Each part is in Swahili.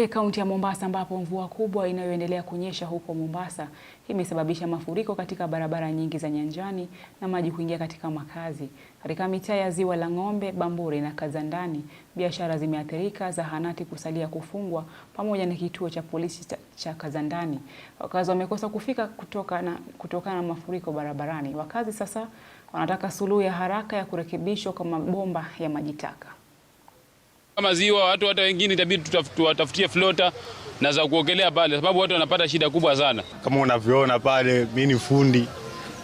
Kaunti ya Mombasa ambapo mvua kubwa inayoendelea kunyesha huko Mombasa imesababisha mafuriko katika barabara nyingi za nyanjani na maji kuingia katika makazi. Katika mitaa ya Ziwa la Ng'ombe, Bamburi na Kazandani, biashara zimeathirika, zahanati kusalia kufungwa pamoja na kituo cha polisi cha Kazandani. Wakazi wamekosa kufika kutokana na mafuriko barabarani. Wakazi sasa wanataka suluhu ya haraka ya kurekebishwa kwa mabomba ya maji taka. Kama ziwa watu hata wengine itabidi tuwatafutie flota na za kuogelea pale, sababu watu wanapata shida kubwa sana. Kama unavyoona pale, mimi ni fundi,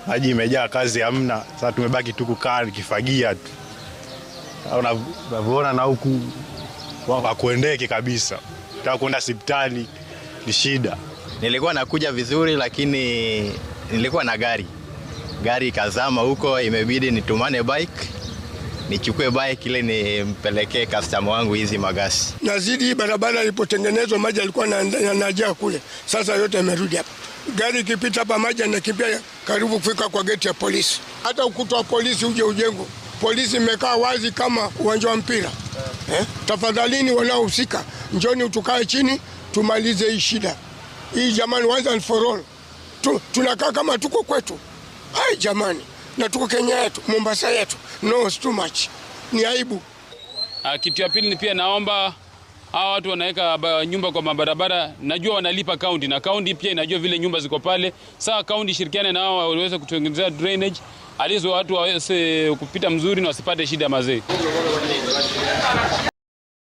maji imejaa, kazi hamna. Sasa tumebaki tu kukaa nikifagia tu. Unavyoona na huku hakuendeki kabisa. Nataka kwenda hospitali ni shida. Nilikuwa nakuja vizuri lakini nilikuwa na gari ikazama huko, imebidi nitumane bike. Nichukue bike ile nimpelekee customer wangu hizi magasi. Nazidi barabara ilipotengenezwa maji yalikuwa yanajaa kule. Sasa yote yamerudi hapa. Gari ikipita hapa maji yanakimbia karibu kufika kwa geti ya polisi. Hata ukuta wa polisi uje ujengo. Polisi imekaa wazi kama uwanja wa mpira. Tafadhalini wanaohusika, njoni tukae chini tumalize hii shida. Hii jamani, once and for all. Tunakaa kama tuko kwetu. Hai jamani. Na tuko Kenya yetu, Mombasa yetu. No, it's too much. Ni aibu. Kitu ya pili ni pia naomba hawa watu wanaweka nyumba kwa mabarabara, najua wanalipa county na county pia inajua vile nyumba ziko pale. Sasa county shirikiane na hao waweze kutengeneza drainage, alizo watu waweze kupita mzuri na wasipate shida mazee.